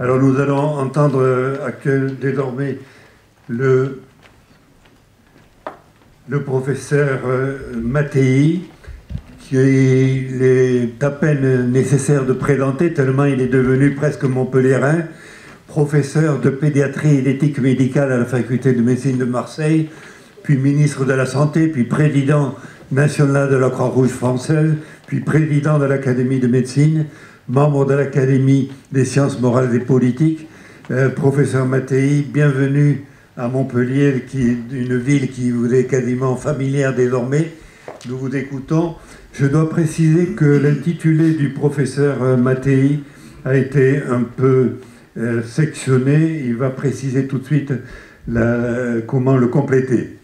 Alors nous allons entendre désormais le professeur Mattei, qu'il est à peine nécessaire de présenter, tellement il est devenu presque montpelliérain, professeur de pédiatrie et d'éthique médicale à la faculté de médecine de Marseille, puis ministre de la Santé, puis président national de la Croix-Rouge française, puis président de l'Académie de médecine, membre de l'Académie des sciences morales et politiques. Professeur Mattei, bienvenue à Montpellier, qui est une ville qui vous est quasiment familière désormais. Nous vous écoutons. Je dois préciser que l'intitulé du professeur Mattei a été un peu sectionné. Il va préciser tout de suite comment le compléter.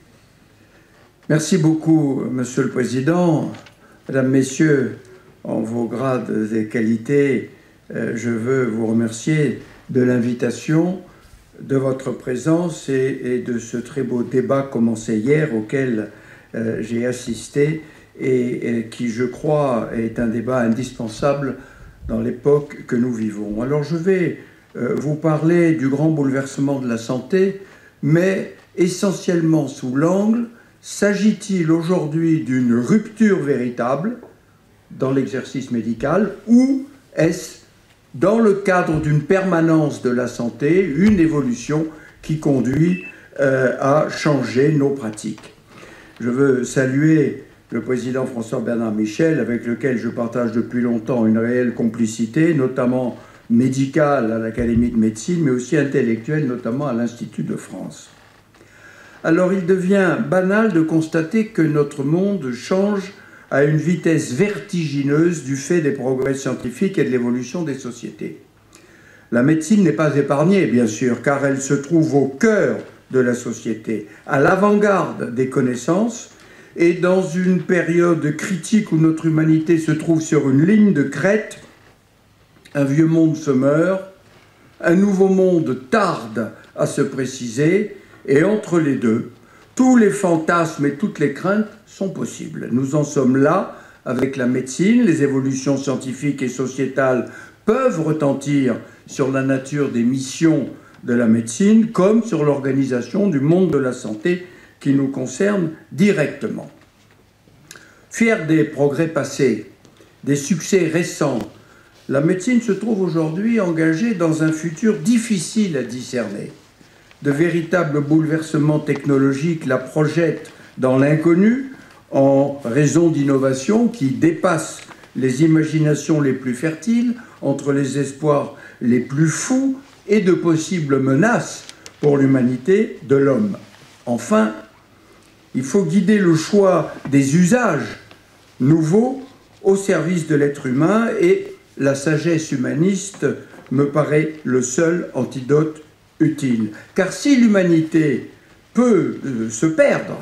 Merci beaucoup, Monsieur le Président. Mesdames, Messieurs, en vos grades et qualités, je veux vous remercier de l'invitation, de votre présence et de ce très beau débat commencé hier auquel j'ai assisté et qui, je crois, est un débat indispensable dans l'époque que nous vivons. Alors je vais vous parler du grand bouleversement de la santé, mais essentiellement sous l'angle: s'agit-il aujourd'hui d'une rupture véritable dans l'exercice médical ou est-ce, dans le cadre d'une permanence de la santé, une évolution qui conduit à changer nos pratiques? Je veux saluer le président François-Bernard Michel, avec lequel je partage depuis longtemps une réelle complicité, notamment médicale à l'Académie de médecine, mais aussi intellectuelle, notamment à l'Institut de France. Alors il devient banal de constater que notre monde change à une vitesse vertigineuse du fait des progrès scientifiques et de l'évolution des sociétés. La médecine n'est pas épargnée, bien sûr, car elle se trouve au cœur de la société, à l'avant-garde des connaissances, et dans une période critique où notre humanité se trouve sur une ligne de crête. Un vieux monde se meurt, un nouveau monde tarde à se préciser, et entre les deux, tous les fantasmes et toutes les craintes sont possibles. Nous en sommes là avec la médecine. Les évolutions scientifiques et sociétales peuvent retentir sur la nature des missions de la médecine, comme sur l'organisation du monde de la santé qui nous concerne directement. Fier des progrès passés, des succès récents, la médecine se trouve aujourd'hui engagée dans un futur difficile à discerner. De véritables bouleversements technologiques la projettent dans l'inconnu en raison d'innovations qui dépassent les imaginations les plus fertiles, entre les espoirs les plus fous et de possibles menaces pour l'humanité de l'homme. Enfin, il faut guider le choix des usages nouveaux au service de l'être humain, et la sagesse humaniste me paraît le seul antidote utile. Car si l'humanité peut se perdre,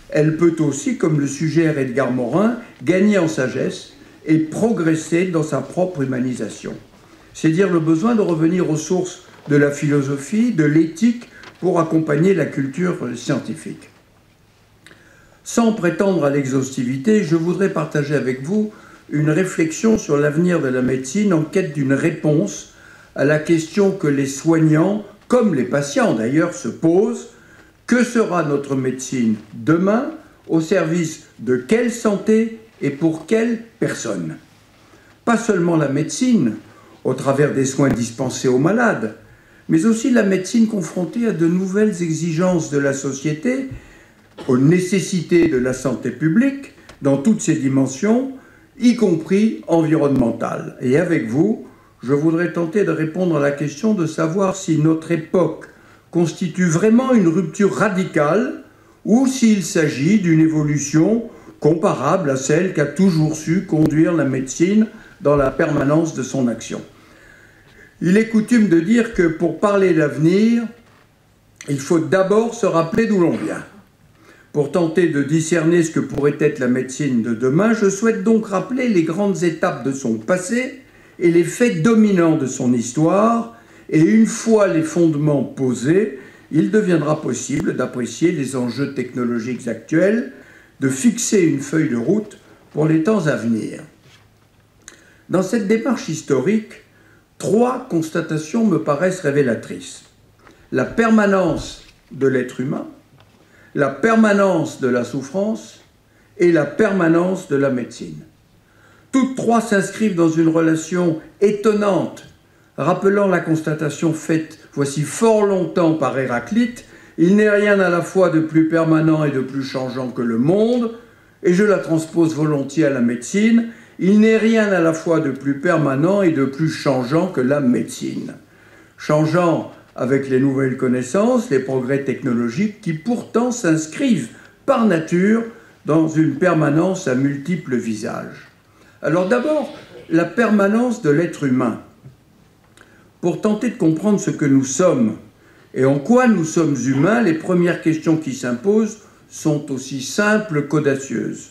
elle peut aussi, comme le suggère Edgar Morin, gagner en sagesse et progresser dans sa propre humanisation. C'est dire le besoin de revenir aux sources de la philosophie, de l'éthique, pour accompagner la culture scientifique. Sans prétendre à l'exhaustivité, je voudrais partager avec vous une réflexion sur l'avenir de la médecine en quête d'une réponse à la question que les soignants, comme les patients d'ailleurs, se posent: que sera notre médecine demain, au service de quelle santé et pour quelles personnes? Pas seulement la médecine, au travers des soins dispensés aux malades, mais aussi la médecine confrontée à de nouvelles exigences de la société, aux nécessités de la santé publique, dans toutes ses dimensions, y compris environnementales. Et avec vous, je voudrais tenter de répondre à la question de savoir si notre époque constitue vraiment une rupture radicale ou s'il s'agit d'une évolution comparable à celle qu'a toujours su conduire la médecine dans la permanence de son action. Il est coutume de dire que pour parler d'avenir, il faut d'abord se rappeler d'où l'on vient. Pour tenter de discerner ce que pourrait être la médecine de demain, je souhaite donc rappeler les grandes étapes de son passé et les faits dominants de son histoire, et une fois les fondements posés, il deviendra possible d'apprécier les enjeux technologiques actuels, de fixer une feuille de route pour les temps à venir. Dans cette démarche historique, 3 constatations me paraissent révélatrices. La permanence de l'être humain, la permanence de la souffrance et la permanence de la médecine. Toutes 3 s'inscrivent dans une relation étonnante, rappelant la constatation faite voici fort longtemps par Héraclite, il n'est rien à la fois de plus permanent et de plus changeant que le monde, et je la transpose volontiers à la médecine, il n'est rien à la fois de plus permanent et de plus changeant que la médecine. Changeant avec les nouvelles connaissances, les progrès technologiques qui pourtant s'inscrivent par nature dans une permanence à multiples visages. Alors d'abord, la permanence de l'être humain. Pour tenter de comprendre ce que nous sommes et en quoi nous sommes humains, les premières questions qui s'imposent sont aussi simples qu'audacieuses.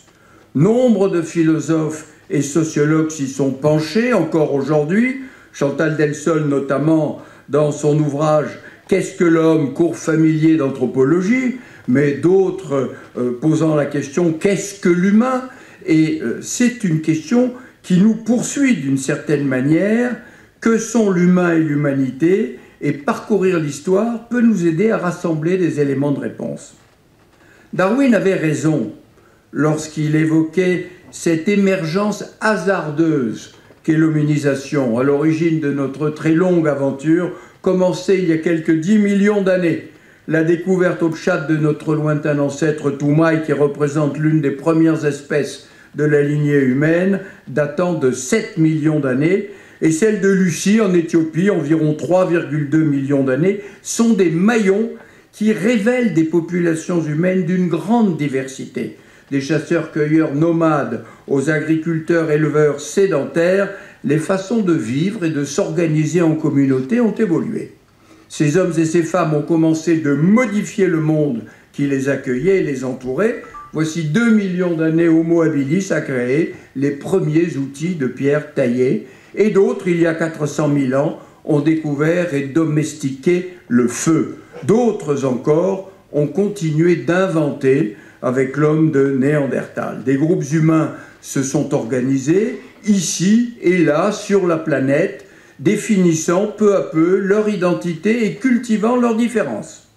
Nombre de philosophes et sociologues s'y sont penchés encore aujourd'hui, Chantal Delsol notamment dans son ouvrage « Qu'est-ce que l'homme ? Cours familier d'anthropologie », mais d'autres posant la question « Qu'est-ce que l'humain ?» Et c'est une question qui nous poursuit d'une certaine manière. Que sont l'humain et l'humanité? Et parcourir l'histoire peut nous aider à rassembler des éléments de réponse. Darwin avait raison lorsqu'il évoquait cette émergence hasardeuse qu'est l'hominisation, à l'origine de notre très longue aventure, commencée il y a quelques 10 millions d'années. La découverte au Tchad de notre lointain ancêtre Toumaï, qui représente l'une des premières espèces de la lignée humaine, datant de 7 millions d'années, et celle de Lucie en Éthiopie, environ 3,2 millions d'années, sont des maillons qui révèlent des populations humaines d'une grande diversité. Des chasseurs-cueilleurs nomades aux agriculteurs-éleveurs sédentaires, les façons de vivre et de s'organiser en communauté ont évolué. Ces hommes et ces femmes ont commencé de modifier le monde qui les accueillait et les entourait. Voici 2 millions d'années, Homo habilis a créé les premiers outils de pierre taillée, et d'autres, il y a 400 000 ans, ont découvert et domestiqué le feu. D'autres encore ont continué d'inventer avec l'homme de Néandertal. Des groupes humains se sont organisés, ici et là, sur la planète, définissant peu à peu leur identité et cultivant leurs différences.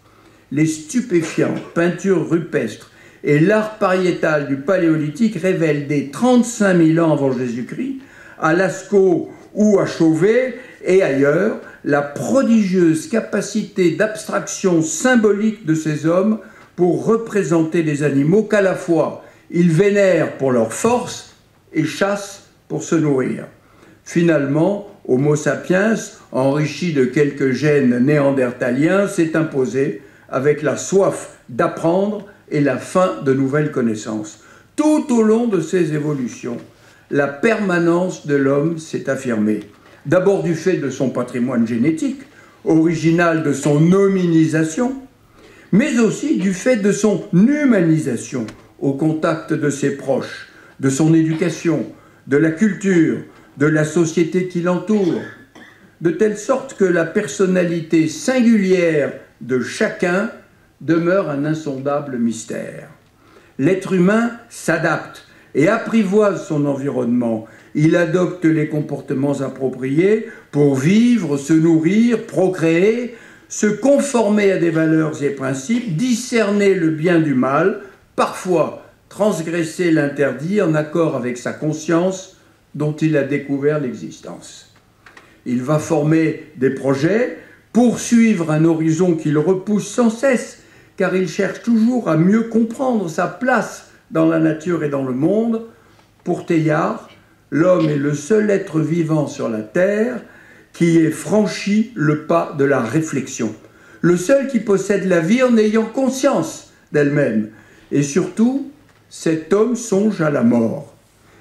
Les stupéfiants, peintures rupestres et l'art pariétal du Paléolithique révèlent dès 35 000 ans avant Jésus-Christ, à Lascaux ou à Chauvet et ailleurs, la prodigieuse capacité d'abstraction symbolique de ces hommes pour représenter des animaux qu'à la fois ils vénèrent pour leur force et chassent pour se nourrir. Finalement, Homo sapiens, enrichi de quelques gènes néandertaliens, s'est imposé avec la soif d'apprendre et la faim de nouvelles connaissances. Tout au long de ces évolutions, la permanence de l'homme s'est affirmée. D'abord du fait de son patrimoine génétique, original de son hominisation, mais aussi du fait de son humanisation au contact de ses proches, de son éducation, de la culture, de la société qui l'entoure, de telle sorte que la personnalité singulière de chacun demeure un insondable mystère. L'être humain s'adapte et apprivoise son environnement. Il adopte les comportements appropriés pour vivre, se nourrir, procréer, se conformer à des valeurs et principes, discerner le bien du mal, parfois transgresser l'interdit en accord avec sa conscience dont il a découvert l'existence. Il va former des projets, poursuivre un horizon qu'il repousse sans cesse, car il cherche toujours à mieux comprendre sa place dans la nature et dans le monde. Pour Teilhard, l'homme est le seul être vivant sur la terre qui ait franchi le pas de la réflexion, le seul qui possède la vie en ayant conscience d'elle-même. Et surtout, cet homme songe à la mort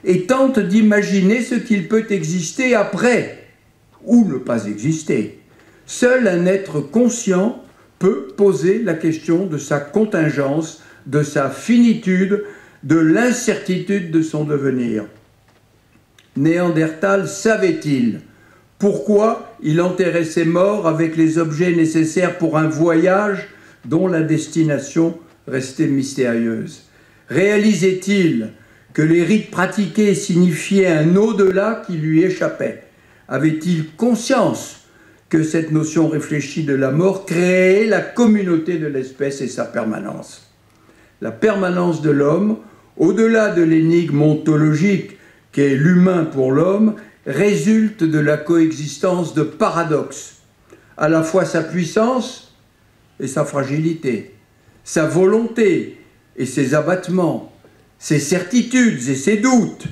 et tente d'imaginer ce qu'il peut exister après, ou ne pas exister. Seul un être conscient peut poser la question de sa contingence, de sa finitude, de l'incertitude de son devenir. Néandertal savait-il pourquoi il enterrait ses morts avec les objets nécessaires pour un voyage dont la destination restait mystérieuse? Réalisait-il que les rites pratiqués signifiaient un au-delà qui lui échappait? avait-il conscience que cette notion réfléchie de la mort créait la communauté de l'espèce et sa permanence? La permanence de l'homme, au-delà de l'énigme ontologique qu'est l'humain pour l'homme, résulte de la coexistence de paradoxes, à la fois sa puissance et sa fragilité, sa volonté et ses abattements, ses certitudes et ses doutes,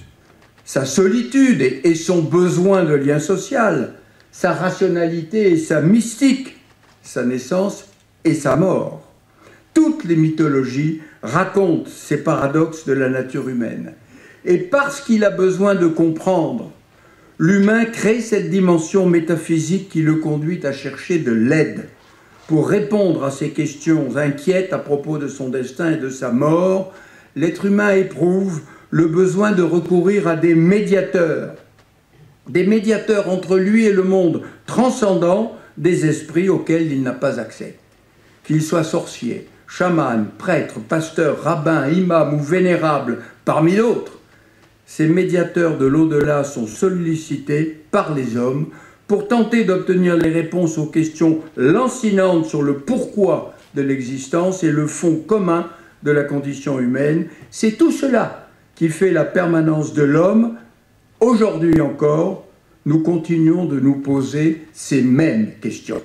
sa solitude et son besoin de lien social, sa rationalité et sa mystique, sa naissance et sa mort. Toutes les mythologies racontent ces paradoxes de la nature humaine. Et parce qu'il a besoin de comprendre, l'humain crée cette dimension métaphysique qui le conduit à chercher de l'aide pour répondre à ces questions inquiètes à propos de son destin et de sa mort. L'être humain éprouve le besoin de recourir à des médiateurs entre lui et le monde transcendant des esprits auxquels il n'a pas accès. Qu'ils soient sorciers, chamans, prêtres, pasteurs, rabbins, imams ou vénérables, parmi d'autres, ces médiateurs de l'au-delà sont sollicités par les hommes pour tenter d'obtenir les réponses aux questions lancinantes sur le pourquoi de l'existence et le fond commun de la condition humaine. C'est tout cela qui fait la permanence de l'homme. Aujourd'hui encore, nous continuons de nous poser ces mêmes questions.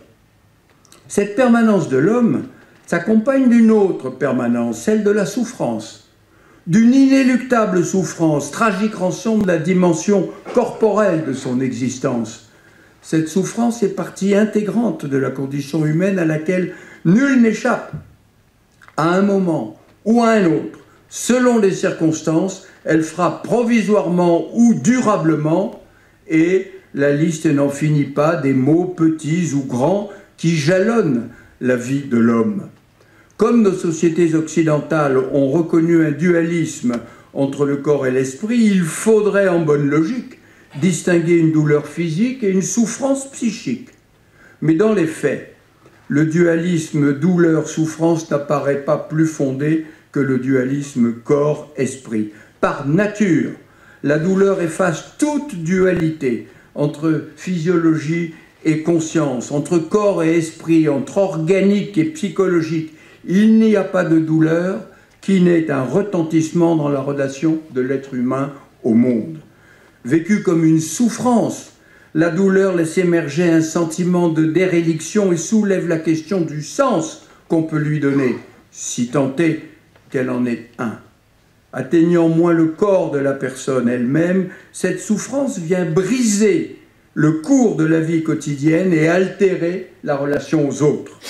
Cette permanence de l'homme s'accompagne d'une autre permanence, celle de la souffrance, d'une inéluctable souffrance, tragique rançon de la dimension corporelle de son existence. Cette souffrance est partie intégrante de la condition humaine à laquelle nul n'échappe. À un moment ou à un autre, selon les circonstances, elle frappe provisoirement ou durablement, et la liste n'en finit pas des maux petits ou grands qui jalonnent la vie de l'homme. Comme nos sociétés occidentales ont reconnu un dualisme entre le corps et l'esprit, il faudrait en bonne logique distinguer une douleur physique et une souffrance psychique. Mais dans les faits, le dualisme douleur-souffrance n'apparaît pas plus fondé que le dualisme corps-esprit. Par nature, la douleur efface toute dualité entre physiologie et conscience, entre corps et esprit, entre organique et psychologique. Il n'y a pas de douleur qui n'ait un retentissement dans la relation de l'être humain au monde. Vécue comme une souffrance, la douleur laisse émerger un sentiment de déréliction et soulève la question du sens qu'on peut lui donner, si tant est qu'elle en est un. Atteignant moins le corps de la personne elle-même, cette souffrance vient briser le cours de la vie quotidienne et altérer la relation aux autres.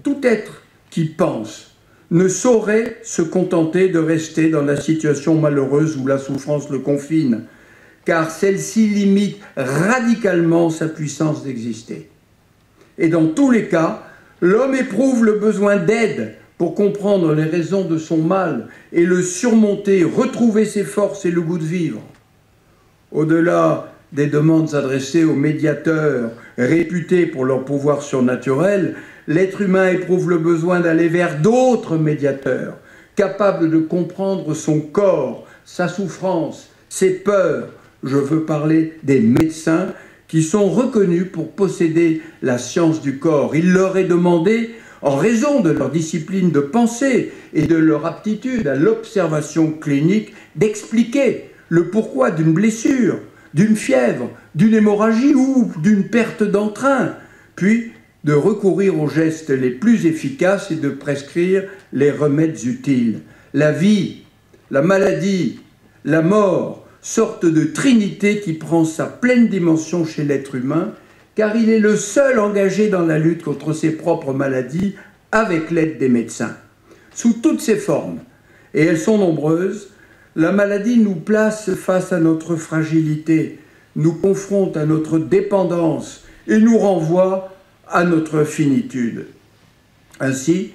Tout être qui pense ne saurait se contenter de rester dans la situation malheureuse où la souffrance le confine, car celle-ci limite radicalement sa puissance d'exister. Et dans tous les cas, l'homme éprouve le besoin d'aide pour comprendre les raisons de son mal et le surmonter, retrouver ses forces et le goût de vivre. Au-delà des demandes adressées aux médiateurs réputés pour leur pouvoir surnaturel, l'être humain éprouve le besoin d'aller vers d'autres médiateurs, capables de comprendre son corps, sa souffrance, ses peurs. Je veux parler des médecins qui sont reconnus pour posséder la science du corps. Il leur est demandé, en raison de leur discipline de pensée et de leur aptitude à l'observation clinique, d'expliquer le pourquoi d'une blessure, d'une fièvre, d'une hémorragie ou d'une perte d'entrain, puis de recourir aux gestes les plus efficaces et de prescrire les remèdes utiles. La vie, la maladie, la mort, sorte de trinité qui prend sa pleine dimension chez l'être humain, car il est le seul engagé dans la lutte contre ses propres maladies avec l'aide des médecins. Sous toutes ses formes, et elles sont nombreuses, la maladie nous place face à notre fragilité, nous confronte à notre dépendance et nous renvoie à notre finitude. Ainsi,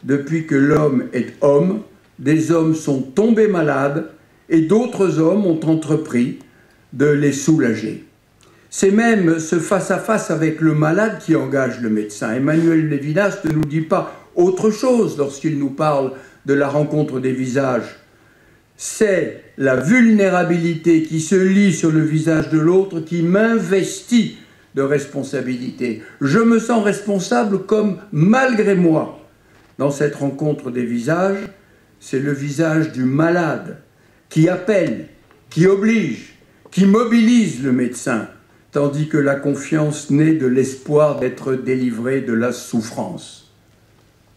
depuis que l'homme est homme, des hommes sont tombés malades et d'autres hommes ont entrepris de les soulager. C'est même ce face-à-face avec le malade qui engage le médecin. Emmanuel Lévinas ne nous dit pas autre chose lorsqu'il nous parle de la rencontre des visages. c'est la vulnérabilité qui se lit sur le visage de l'autre qui m'investit de responsabilité. Je me sens responsable comme, malgré moi, dans cette rencontre des visages, c'est le visage du malade qui appelle, qui oblige, qui mobilise le médecin, tandis que la confiance naît de l'espoir d'être délivré de la souffrance.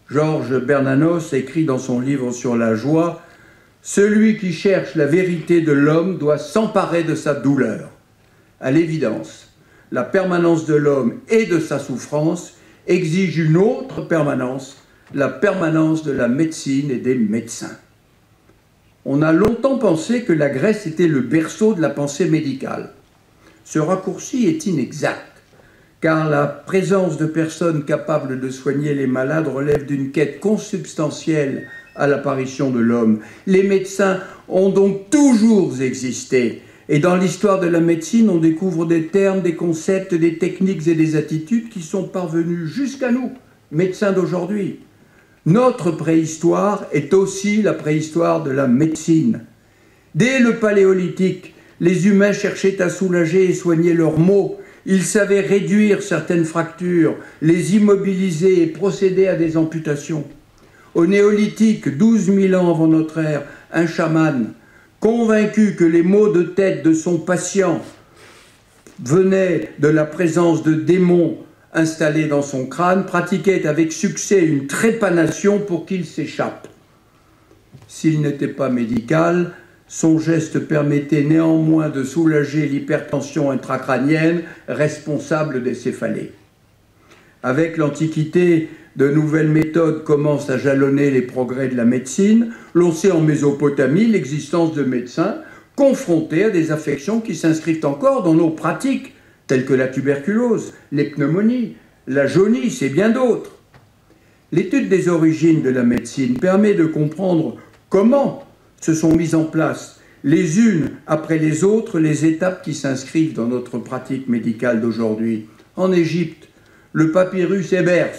Georges Bernanos écrit dans son livre sur la joie « Celui qui cherche la vérité de l'homme doit s'emparer de sa douleur. » À l'évidence, la permanence de l'homme et de sa souffrance exige une autre permanence, la permanence de la médecine et des médecins. On a longtemps pensé que la Grèce était le berceau de la pensée médicale. Ce raccourci est inexact, car la présence de personnes capables de soigner les malades relève d'une quête consubstantielle à l'apparition de l'homme. Les médecins ont donc toujours existé, et dans l'histoire de la médecine, on découvre des termes, des concepts, des techniques et des attitudes qui sont parvenus jusqu'à nous, médecins d'aujourd'hui. Notre préhistoire est aussi la préhistoire de la médecine. Dès le Paléolithique, les humains cherchaient à soulager et soigner leurs maux. Ils savaient réduire certaines fractures, les immobiliser et procéder à des amputations. Au Néolithique, 12 000 ans avant notre ère, un chaman, convaincu que les maux de tête de son patient venaient de la présence de démons installés dans son crâne, pratiquait avec succès une trépanation pour qu'il s'échappe. S'il n'était pas médical, son geste permettait néanmoins de soulager l'hypertension intracrânienne responsable des céphalées. Avec l'Antiquité, de nouvelles méthodes commencent à jalonner les progrès de la médecine. L'on sait en Mésopotamie l'existence de médecins confrontés à des affections qui s'inscrivent encore dans nos pratiques, telles que la tuberculose, les pneumonies, la jaunisse et bien d'autres. L'étude des origines de la médecine permet de comprendre comment se sont mises en place, les unes après les autres, les étapes qui s'inscrivent dans notre pratique médicale d'aujourd'hui. En Égypte, le papyrus Ebers,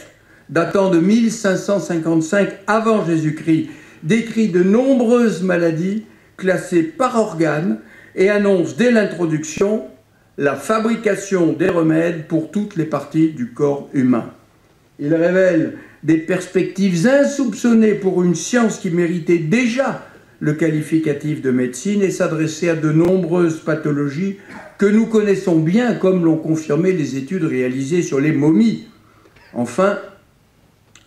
datant de 1555 avant Jésus-Christ, décrit de nombreuses maladies classées par organes et annonce dès l'introduction la fabrication des remèdes pour toutes les parties du corps humain. Il révèle des perspectives insoupçonnées pour une science qui méritait déjà le qualificatif de médecine et s'adressait à de nombreuses pathologies que nous connaissons bien, comme l'ont confirmé les études réalisées sur les momies. Enfin,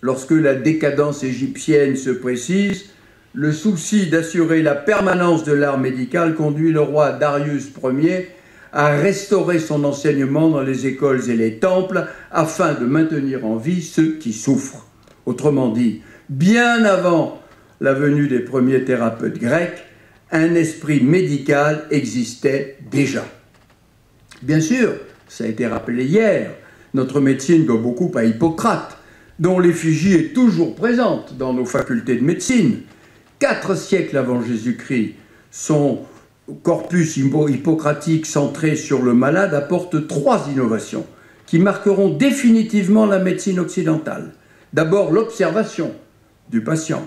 lorsque la décadence égyptienne se précise, le souci d'assurer la permanence de l'art médical conduit le roi Darius Ier à restaurer son enseignement dans les écoles et les temples afin de maintenir en vie ceux qui souffrent. Autrement dit, bien avant la venue des premiers thérapeutes grecs, un esprit médical existait déjà. Bien sûr, ça a été rappelé hier, notre médecine doit beaucoup à Hippocrate, dont l'effigie est toujours présente dans nos facultés de médecine. 4 siècles avant Jésus-Christ, son corpus hippocratique centré sur le malade apporte 3 innovations qui marqueront définitivement la médecine occidentale. D'abord l'observation du patient,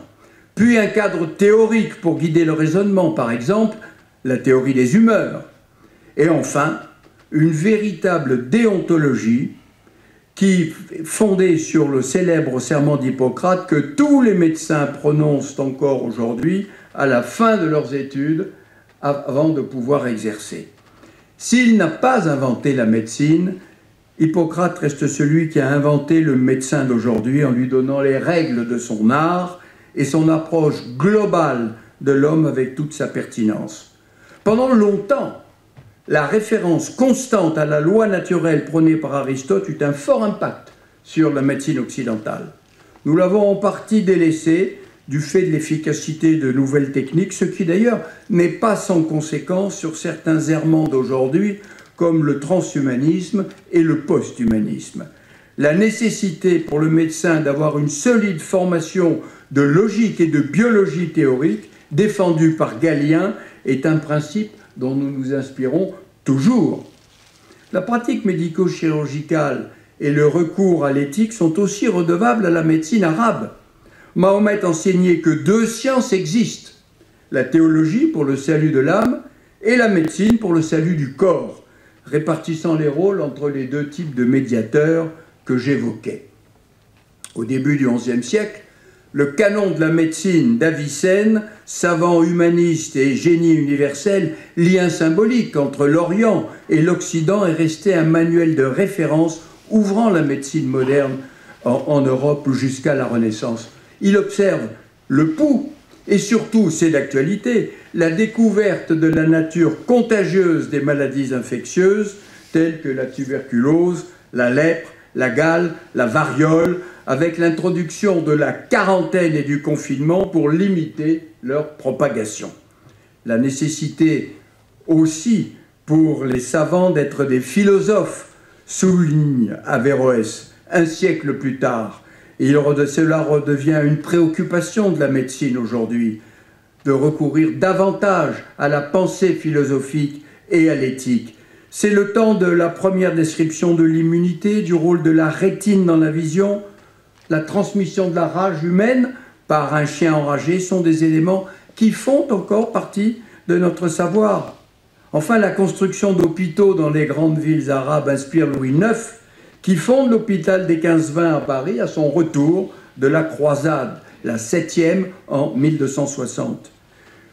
puis un cadre théorique pour guider le raisonnement, par exemple la théorie des humeurs, et enfin une véritable déontologie qui, fondée sur le célèbre serment d'Hippocrate que tous les médecins prononcent encore aujourd'hui à la fin de leurs études avant de pouvoir exercer. S'il n'a pas inventé la médecine, Hippocrate reste celui qui a inventé le médecin d'aujourd'hui en lui donnant les règles de son art et son approche globale de l'homme avec toute sa pertinence. Pendant longtemps, la référence constante à la loi naturelle prônée par Aristote eut un fort impact sur la médecine occidentale. Nous l'avons en partie délaissée du fait de l'efficacité de nouvelles techniques, ce qui d'ailleurs n'est pas sans conséquence sur certains errements d'aujourd'hui, comme le transhumanisme et le post-humanisme. La nécessité pour le médecin d'avoir une solide formation de logique et de biologie théorique, défendue par Galien, est un principe dont nous nous inspirons toujours. La pratique médico-chirurgicale et le recours à l'éthique sont aussi redevables à la médecine arabe. Mahomet enseignait que 2 sciences existent, la théologie pour le salut de l'âme et la médecine pour le salut du corps, répartissant les rôles entre les deux types de médiateurs que j'évoquais. Au début du XIe siècle, le canon de la médecine d'Avicenne, savant humaniste et génie universel, lien symbolique entre l'Orient et l'Occident, est resté un manuel de référence ouvrant la médecine moderne en Europe jusqu'à la Renaissance. Il observe le pouls et surtout, c'est d'actualité, la découverte de la nature contagieuse des maladies infectieuses telles que la tuberculose, la lèpre, la gale, la variole, avec l'introduction de la quarantaine et du confinement pour limiter leur propagation. La nécessité aussi pour les savants d'être des philosophes, souligne Averroès un siècle plus tard. Et cela redevient une préoccupation de la médecine aujourd'hui, de recourir davantage à la pensée philosophique et à l'éthique. C'est le temps de la première description de l'immunité, du rôle de la rétine dans la vision. La transmission de la rage humaine par un chien enragé sont des éléments qui font encore partie de notre savoir. Enfin, la construction d'hôpitaux dans les grandes villes arabes inspire Louis IX, qui fonde l'hôpital des 15-20 à Paris à son retour de la croisade, la 7e en 1260.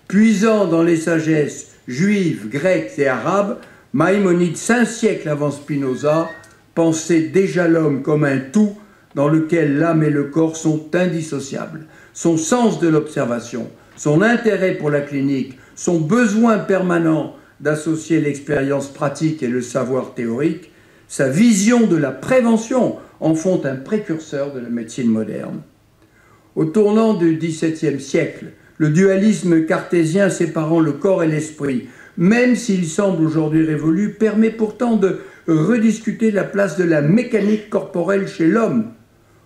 Puisant dans les sagesses juives, grecques et arabes, Maïmonide, 5 siècles avant Spinoza, pensait déjà l'homme comme un tout dans lequel l'âme et le corps sont indissociables. Son sens de l'observation, son intérêt pour la clinique, son besoin permanent d'associer l'expérience pratique et le savoir théorique, sa vision de la prévention en font un précurseur de la médecine moderne. Au tournant du XVIIe siècle, le dualisme cartésien séparant le corps et l'esprit, même s'il semble aujourd'hui révolu, permet pourtant de rediscuter la place de la mécanique corporelle chez l'homme.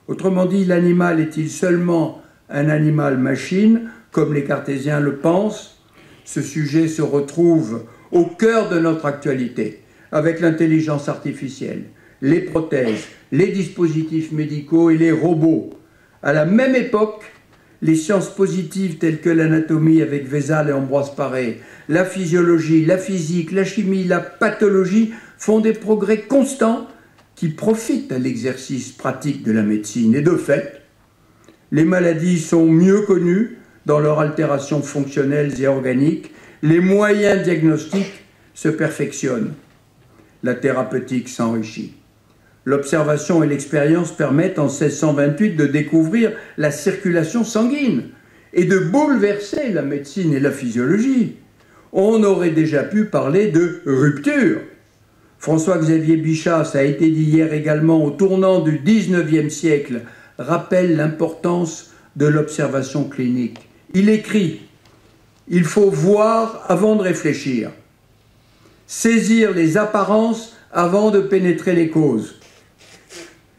Autrement dit, l'animal est-il seulement un animal-machine, comme les cartésiens le pensent? Ce sujet se retrouve au cœur de notre actualité, avec l'intelligence artificielle, les prothèses, les dispositifs médicaux et les robots. À la même époque, les sciences positives telles que l'anatomie avec Vézal et Ambroise Paré, la physiologie, la physique, la chimie, la pathologie font des progrès constants qui profitent à l'exercice pratique de la médecine. Et de fait, les maladies sont mieux connues dans leurs altérations fonctionnelles et organiques, les moyens diagnostiques se perfectionnent, la thérapeutique s'enrichit. L'observation et l'expérience permettent en 1628 de découvrir la circulation sanguine et de bouleverser la médecine et la physiologie. On aurait déjà pu parler de rupture. François-Xavier Bichat, ça a été dit hier également, au tournant du XIXe siècle, rappelle l'importance de l'observation clinique. Il écrit « Il faut voir avant de réfléchir, saisir les apparences avant de pénétrer les causes. »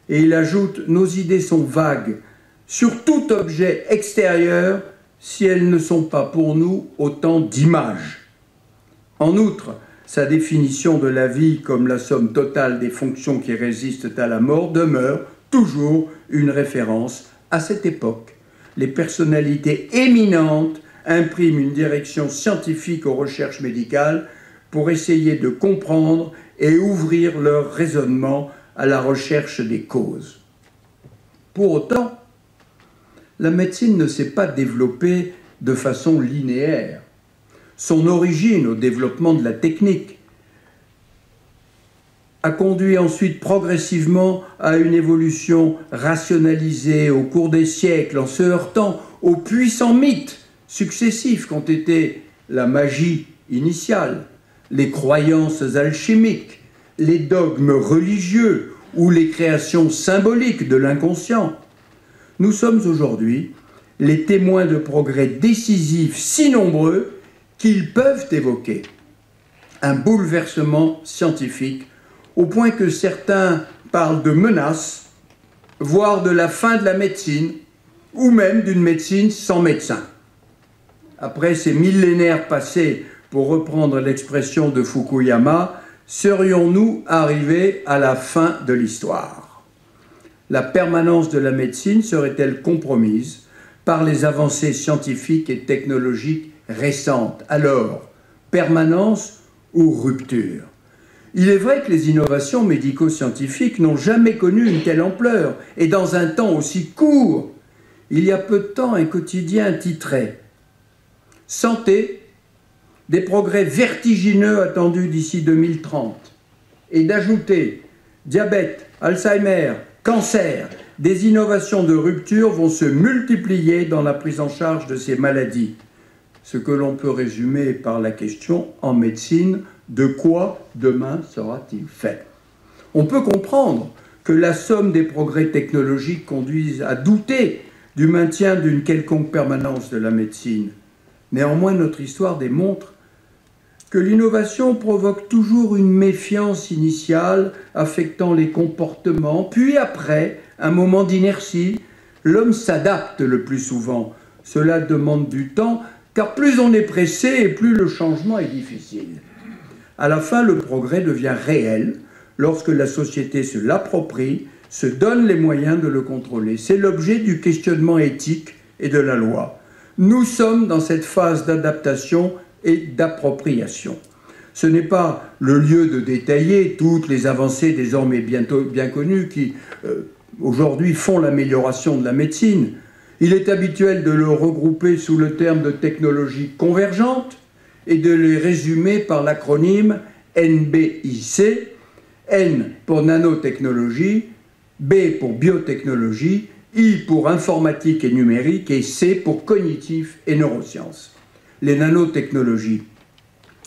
Et il ajoute « Nos idées sont vagues sur tout objet extérieur si elles ne sont pas pour nous autant d'images. » En outre, sa définition de la vie comme la somme totale des fonctions qui résistent à la mort demeure toujours une référence à cette époque. Les personnalités éminentes impriment une direction scientifique aux recherches médicales pour essayer de comprendre et ouvrir leur raisonnement à la recherche des causes. Pour autant, la médecine ne s'est pas développée de façon linéaire. Son origine au développement de la technique a conduit ensuite progressivement à une évolution rationalisée au cours des siècles en se heurtant aux puissants mythes successifs qu'ont été la magie initiale, les croyances alchimiques, les dogmes religieux ou les créations symboliques de l'inconscient. Nous sommes aujourd'hui les témoins de progrès décisifs si nombreux qu'ils peuvent évoquer un bouleversement scientifique au point que certains parlent de menaces, voire de la fin de la médecine, ou même d'une médecine sans médecin. Après ces millénaires passés, pour reprendre l'expression de Fukuyama, serions-nous arrivés à la fin de l'histoire? La permanence de la médecine serait-elle compromise par les avancées scientifiques et technologiques récente. Alors, permanence ou rupture? Il est vrai que les innovations médico-scientifiques n'ont jamais connu une telle ampleur, et dans un temps aussi court. Il y a peu de temps, un quotidien titrait « Santé, des progrès vertigineux attendus d'ici 2030 », et d'ajouter « Diabète, Alzheimer, cancer, des innovations de rupture vont se multiplier dans la prise en charge de ces maladies ». Ce que l'on peut résumer par la question en médecine, de quoi demain sera-t-il fait? On peut comprendre que la somme des progrès technologiques conduise à douter du maintien d'une quelconque permanence de la médecine. Néanmoins, notre histoire démontre que l'innovation provoque toujours une méfiance initiale affectant les comportements, puis après, un moment d'inertie, l'homme s'adapte le plus souvent. Cela demande du temps, car plus on est pressé et plus le changement est difficile. À la fin, le progrès devient réel lorsque la société se l'approprie, se donne les moyens de le contrôler. C'est l'objet du questionnement éthique et de la loi. Nous sommes dans cette phase d'adaptation et d'appropriation. Ce n'est pas le lieu de détailler toutes les avancées désormais bien connues qui, aujourd'hui, font l'amélioration de la médecine. Il est habituel de le regrouper sous le terme de technologie convergente et de les résumer par l'acronyme NBIC, N pour nanotechnologie, B pour biotechnologie, I pour informatique et numérique et C pour cognitif et neurosciences. Les nanotechnologies,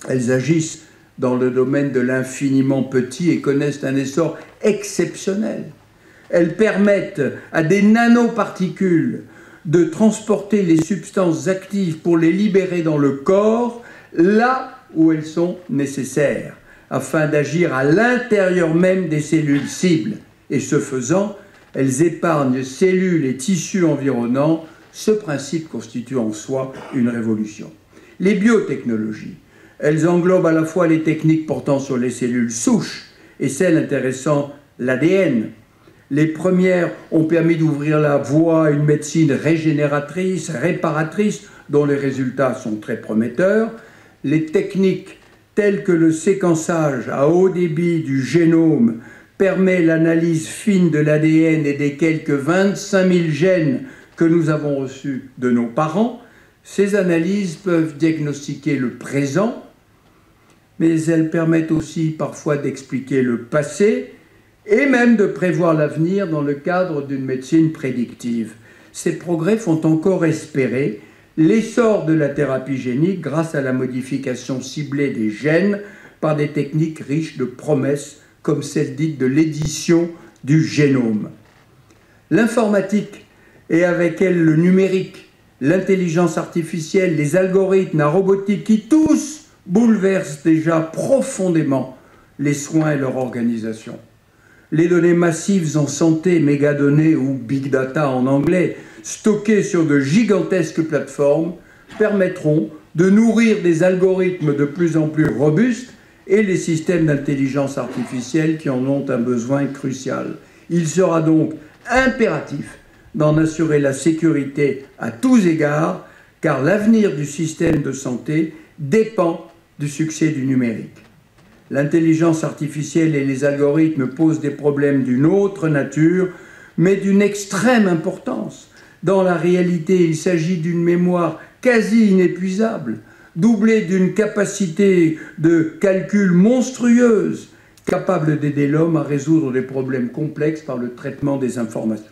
elles agissent dans le domaine de l'infiniment petit et connaissent un essor exceptionnel. Elles permettent à des nanoparticules de transporter les substances actives pour les libérer dans le corps, là où elles sont nécessaires, afin d'agir à l'intérieur même des cellules cibles. Et ce faisant, elles épargnent cellules et tissus environnants. Ce principe constitue en soi une révolution. Les biotechnologies, elles englobent à la fois les techniques portant sur les cellules souches et celles intéressant l'ADN. Les premières ont permis d'ouvrir la voie à une médecine régénératrice, réparatrice, dont les résultats sont très prometteurs. Les techniques telles que le séquençage à haut débit du génome permet l'analyse fine de l'ADN et des quelques 25 000 gènes que nous avons reçus de nos parents. Ces analyses peuvent diagnostiquer le présent, mais elles permettent aussi parfois d'expliquer le passé et même de prévoir l'avenir dans le cadre d'une médecine prédictive. Ces progrès font encore espérer l'essor de la thérapie génique grâce à la modification ciblée des gènes par des techniques riches de promesses comme celle dite de l'édition du génome. L'informatique et avec elle le numérique, l'intelligence artificielle, les algorithmes, la robotique qui tous bouleversent déjà profondément les soins et leur organisation. Les données massives en santé, mégadonnées ou big data en anglais, stockées sur de gigantesques plateformes, permettront de nourrir des algorithmes de plus en plus robustes et les systèmes d'intelligence artificielle qui en ont un besoin crucial. Il sera donc impératif d'en assurer la sécurité à tous égards, car l'avenir du système de santé dépend du succès du numérique. L'intelligence artificielle et les algorithmes posent des problèmes d'une autre nature, mais d'une extrême importance. Dans la réalité, il s'agit d'une mémoire quasi inépuisable, doublée d'une capacité de calcul monstrueuse, capable d'aider l'homme à résoudre des problèmes complexes par le traitement des informations.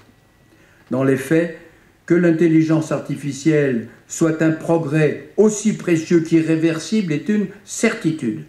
Dans les faits, que l'intelligence artificielle soit un progrès aussi précieux qu'irréversible est une certitude.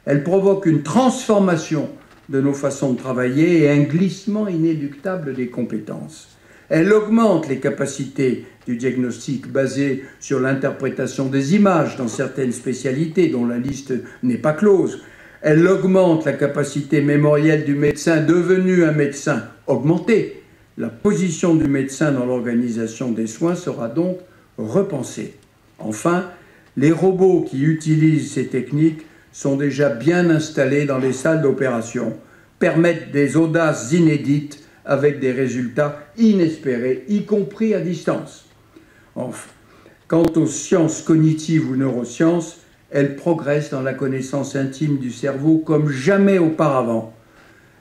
Elle provoque une transformation de nos façons de travailler et un glissement inéluctable des compétences. Elle augmente les capacités du diagnostic basé sur l'interprétation des images dans certaines spécialités dont la liste n'est pas close. Elle augmente la capacité mémorielle du médecin devenu un médecin augmenté. La position du médecin dans l'organisation des soins sera donc repensée. Enfin, les robots qui utilisent ces techniques sont déjà bien installés dans les salles d'opération, permettent des audaces inédites avec des résultats inespérés, y compris à distance. Enfin, Quant aux sciences cognitives ou neurosciences, elles progressent dans la connaissance intime du cerveau comme jamais auparavant.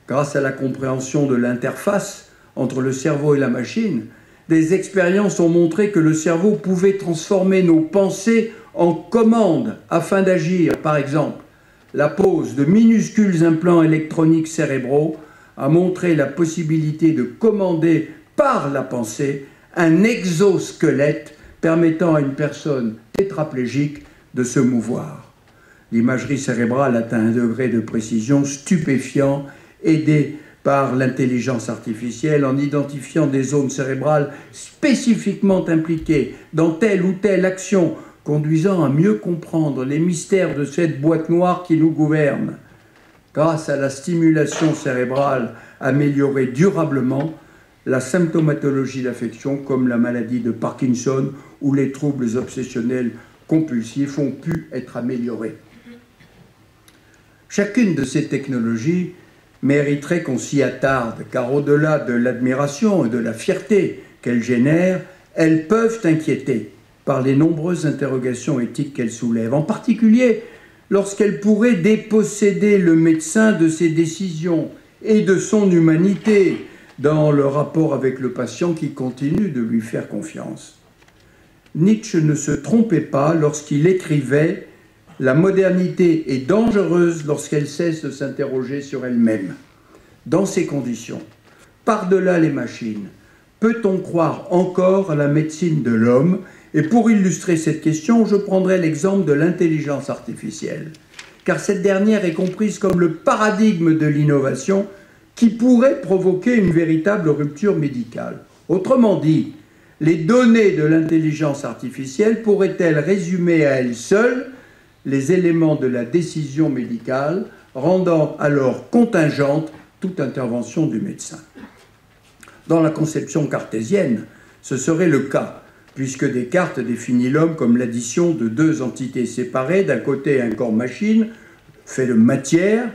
Grâce à la compréhension de l'interface entre le cerveau et la machine, des expériences ont montré que le cerveau pouvait transformer nos pensées en commandes afin d'agir. Par exemple, la pose de minuscules implants électroniques cérébraux a montré la possibilité de commander par la pensée un exosquelette permettant à une personne tétraplégique de se mouvoir. L'imagerie cérébrale atteint un degré de précision stupéfiant, aidée par l'intelligence artificielle en identifiant des zones cérébrales spécifiquement impliquées dans telle ou telle action, conduisant à mieux comprendre les mystères de cette boîte noire qui nous gouverne. Grâce à la stimulation cérébrale améliorée durablement, la symptomatologie d'affection comme la maladie de Parkinson ou les troubles obsessionnels compulsifs ont pu être améliorés. Chacune de ces technologies mériterait qu'on s'y attarde, car au-delà de l'admiration et de la fierté qu'elles génèrent, elles peuvent inquiéter par les nombreuses interrogations éthiques qu'elles soulèvent, en particulier lorsqu'elles pourraient déposséder le médecin de ses décisions et de son humanité dans le rapport avec le patient qui continue de lui faire confiance. Nietzsche ne se trompait pas lorsqu'il écrivait « La modernité est dangereuse lorsqu'elle cesse de s'interroger sur elle-même ». Dans ces conditions, par-delà les machines, peut-on croire encore à la médecine de l'homme? Et pour illustrer cette question, je prendrai l'exemple de l'intelligence artificielle, car cette dernière est comprise comme le paradigme de l'innovation qui pourrait provoquer une véritable rupture médicale. Autrement dit, les données de l'intelligence artificielle pourraient-elles résumer à elles seules les éléments de la décision médicale, rendant alors contingente toute intervention du médecin. Dans la conception cartésienne, ce serait le cas, puisque Descartes définit l'homme comme l'addition de deux entités séparées, d'un côté un corps machine, fait de matière,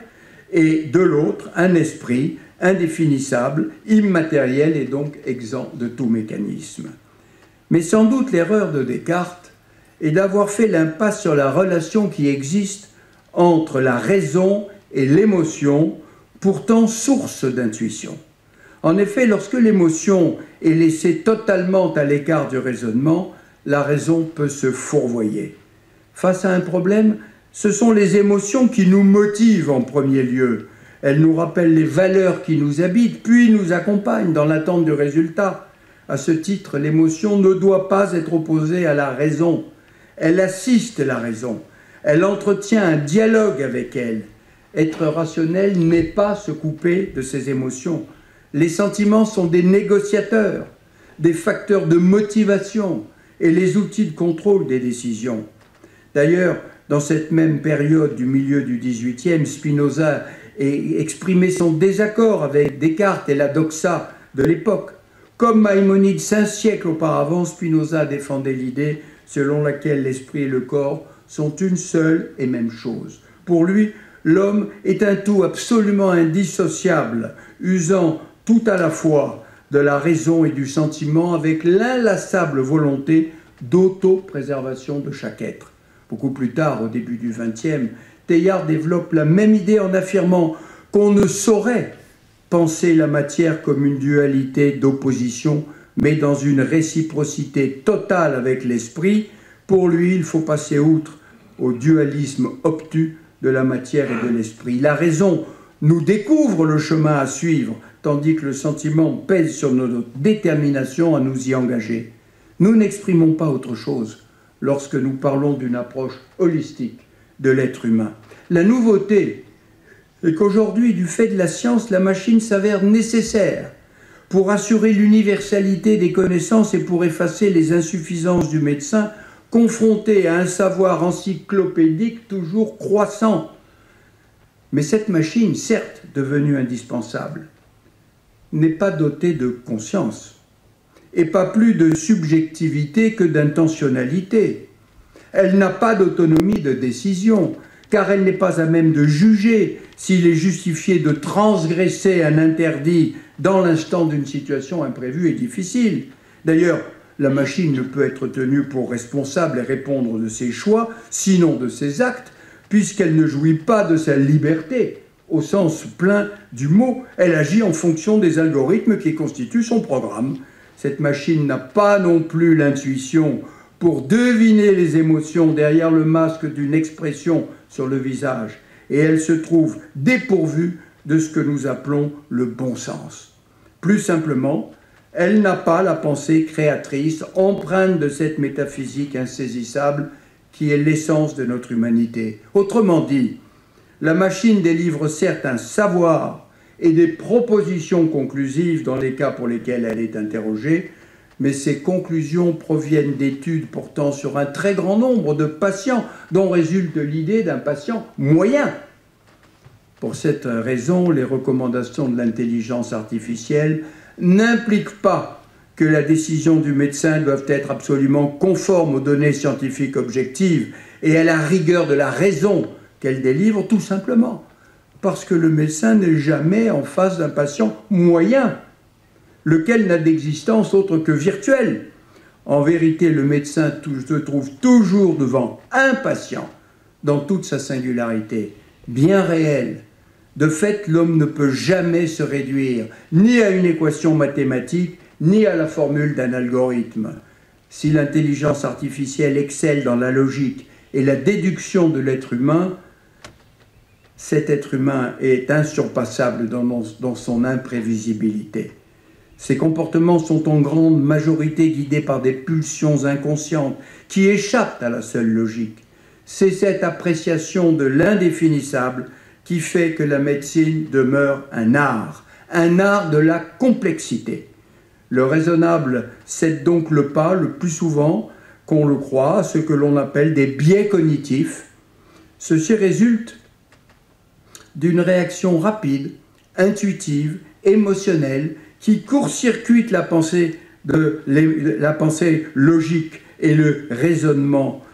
et de l'autre un esprit indéfinissable, immatériel et donc exempt de tout mécanisme. Mais sans doute l'erreur de Descartes est d'avoir fait l'impasse sur la relation qui existe entre la raison et l'émotion, pourtant source d'intuition. En effet, lorsque l'émotion est laissée totalement à l'écart du raisonnement, la raison peut se fourvoyer. Face à un problème, ce sont les émotions qui nous motivent en premier lieu. Elles nous rappellent les valeurs qui nous habitent, puis nous accompagnent dans l'attente du résultat. À ce titre, l'émotion ne doit pas être opposée à la raison. Elle assiste la raison. Elle entretient un dialogue avec elle. Être rationnel n'est pas se couper de ses émotions. Les sentiments sont des négociateurs, des facteurs de motivation et les outils de contrôle des décisions. D'ailleurs, dans cette même période du milieu du XVIIIe, Spinoza exprimait son désaccord avec Descartes et la doxa de l'époque. Comme Maïmonide 5 siècles auparavant, Spinoza défendait l'idée selon laquelle l'esprit et le corps sont une seule et même chose. Pour lui, l'homme est un tout absolument indissociable, usant tout à la fois de la raison et du sentiment avec l'inlassable volonté d'auto-préservation de chaque être. Beaucoup plus tard, au début du XXe, Teilhard développe la même idée en affirmant qu'on ne saurait penser la matière comme une dualité d'opposition, mais dans une réciprocité totale avec l'esprit. Pour lui, il faut passer outre au dualisme obtus de la matière et de l'esprit. La raison nous découvre le chemin à suivre, tandis que le sentiment pèse sur notre détermination à nous y engager. Nous n'exprimons pas autre chose lorsque nous parlons d'une approche holistique de l'être humain. La nouveauté est qu'aujourd'hui, du fait de la science, la machine s'avère nécessaire pour assurer l'universalité des connaissances et pour effacer les insuffisances du médecin, confronté à un savoir encyclopédique toujours croissant. Mais cette machine, certes devenue indispensable, n'est pas dotée de conscience et pas plus de subjectivité que d'intentionnalité. Elle n'a pas d'autonomie de décision, car elle n'est pas à même de juger s'il est justifié de transgresser un interdit dans l'instant d'une situation imprévue et difficile. D'ailleurs, La machine ne peut être tenue pour responsable et répondre de ses choix, sinon de ses actes, puisqu'elle ne jouit pas de sa liberté. Au sens plein du mot, elle agit en fonction des algorithmes qui constituent son programme. Cette machine n'a pas non plus l'intuition pour deviner les émotions derrière le masque d'une expression sur le visage, et elle se trouve dépourvue de ce que nous appelons le bon sens. Plus simplement, elle n'a pas la pensée créatrice, empreinte de cette métaphysique insaisissable qui est l'essence de notre humanité. Autrement dit, la machine délivre certes un savoir et des propositions conclusives dans les cas pour lesquels elle est interrogée, mais ces conclusions proviennent d'études portant sur un très grand nombre de patients, dont résulte l'idée d'un patient moyen. Pour cette raison, les recommandations de l'intelligence artificielle n'impliquent pas que la décision du médecin doit être absolument conforme aux données scientifiques objectives et à la rigueur de la raison qu'elle délivre, tout simplement parce que le médecin n'est jamais en face d'un patient moyen, lequel n'a d'existence autre que virtuelle. En vérité, le médecin se trouve toujours devant un patient, dans toute sa singularité, bien réelle. De fait, l'homme ne peut jamais se réduire ni à une équation mathématique, ni à la formule d'un algorithme. Si l'intelligence artificielle excelle dans la logique et la déduction de l'être humain, cet être humain est insurpassable dans son imprévisibilité. Ses comportements sont en grande majorité guidés par des pulsions inconscientes qui échappent à la seule logique. C'est cette appréciation de l'indéfinissable qui fait que la médecine demeure un art de la complexité. Le raisonnable cède donc le pas le plus souvent qu'on le croit à ce que l'on appelle des biais cognitifs. Ceci résulte d'une réaction rapide, intuitive, émotionnelle, qui court-circuite la pensée logique et le raisonnement.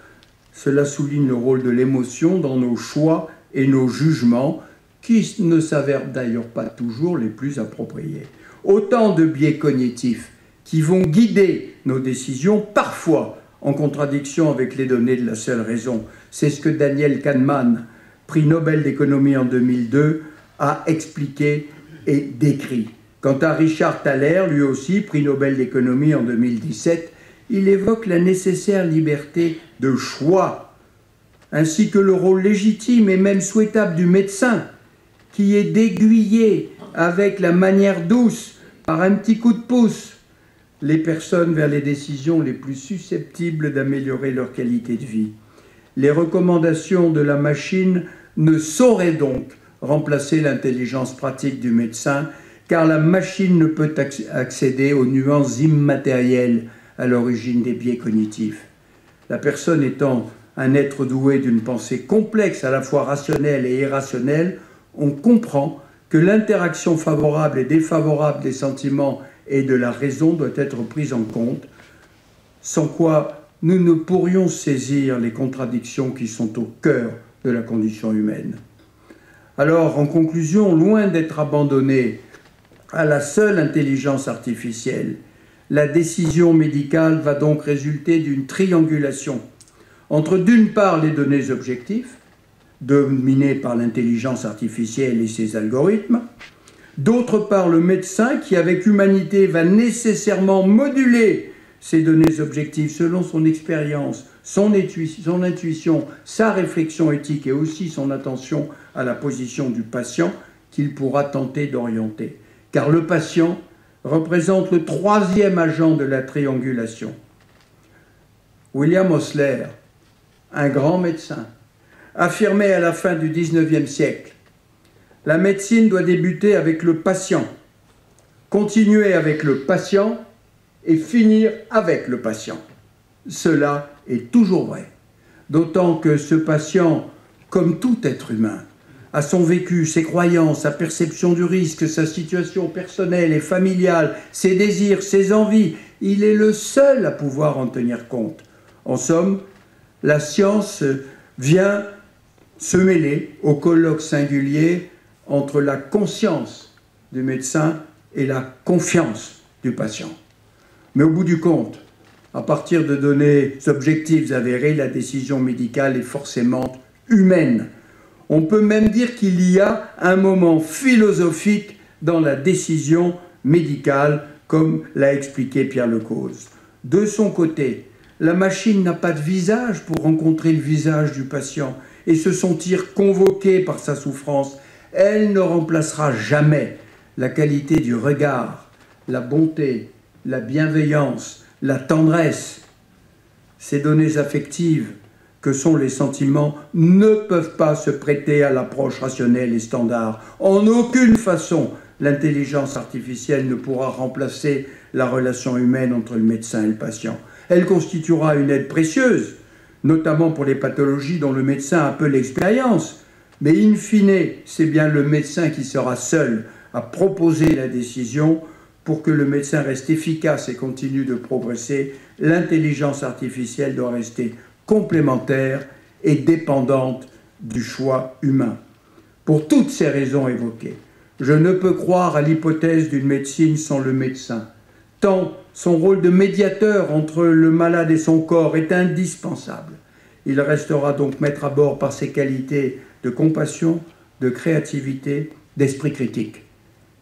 Cela souligne le rôle de l'émotion dans nos choix et nos jugements, qui ne s'avèrent d'ailleurs pas toujours les plus appropriés. Autant de biais cognitifs qui vont guider nos décisions, parfois en contradiction avec les données de la seule raison. C'est ce que Daniel Kahneman, prix Nobel d'économie en 2002, a expliqué et décrit. Quant à Richard Thaler, lui aussi, prix Nobel d'économie en 2017, il évoque la nécessaire liberté de choix, ainsi que le rôle légitime et même souhaitable du médecin, qui est d'aiguiller avec la manière douce, par un petit coup de pouce, les personnes vers les décisions les plus susceptibles d'améliorer leur qualité de vie. Les recommandations de la machine ne sauraient donc remplacer l'intelligence pratique du médecin, car la machine ne peut accéder aux nuances immatérielles à l'origine des biais cognitifs. La personne étant un être doué d'une pensée complexe, à la fois rationnelle et irrationnelle, on comprend que l'interaction favorable et défavorable des sentiments et de la raison doit être prise en compte, sans quoi nous ne pourrions saisir les contradictions qui sont au cœur de la condition humaine. Alors, en conclusion, loin d'être abandonnée à la seule intelligence artificielle, la décision médicale va donc résulter d'une triangulation entre, d'une part, les données objectives, dominées par l'intelligence artificielle et ses algorithmes, d'autre part, le médecin qui, avec humanité, va nécessairement moduler ces données objectives selon son expérience, son intuition, sa réflexion éthique et aussi son attention à la position du patient qu'il pourra tenter d'orienter. Car le patient représente le troisième agent de la triangulation. William Osler, un grand médecin, affirmait à la fin du XIXe siècle: la médecine doit débuter avec le patient, continuer avec le patient et finir avec le patient. Cela est toujours vrai, d'autant que ce patient, comme tout être humain, a son vécu, ses croyances, sa perception du risque, sa situation personnelle et familiale, ses désirs, ses envies. Il est le seul à pouvoir en tenir compte. En somme, la science vient se mêler au colloque singulier entre la conscience du médecin et la confiance du patient. Mais au bout du compte, À partir de données objectives avérées, la décision médicale est forcément humaine. On peut même dire qu'il y a un moment philosophique dans la décision médicale, comme l'a expliqué Pierre Lecause. De son côté, la machine n'a pas de visage pour rencontrer le visage du patient et se sentir convoqué par sa souffrance. Elle ne remplacera jamais la qualité du regard, la bonté, la bienveillance, la tendresse. Ces données affectives que sont les sentiments ne peuvent pas se prêter à l'approche rationnelle et standard. En aucune façon, l'intelligence artificielle ne pourra remplacer la relation humaine entre le médecin et le patient. Elle constituera une aide précieuse, notamment pour les pathologies dont le médecin a peu l'expérience. Mais in fine, c'est bien le médecin qui sera seul à proposer la décision. Pour que le médecin reste efficace et continue de progresser, l'intelligence artificielle doit rester complémentaire et dépendante du choix humain. Pour toutes ces raisons évoquées, je ne peux croire à l'hypothèse d'une médecine sans le médecin, tant son rôle de médiateur entre le malade et son corps est indispensable. Il restera donc maître à bord par ses qualités de compassion, de créativité, d'esprit critique.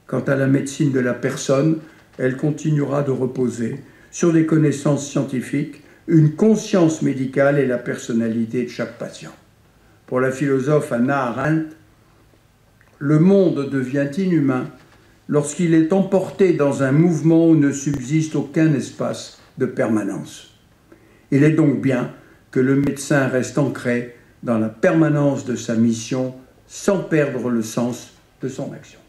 Quant à la médecine de la personne, elle continuera de reposer sur des connaissances scientifiques, une conscience médicale et la personnalité de chaque patient. Pour la philosophe Hannah Arendt, le monde devient inhumain lorsqu'il est emporté dans un mouvement où ne subsiste aucun espace de permanence. Il est donc bien que le médecin reste ancré dans la permanence de sa mission sans perdre le sens de son action.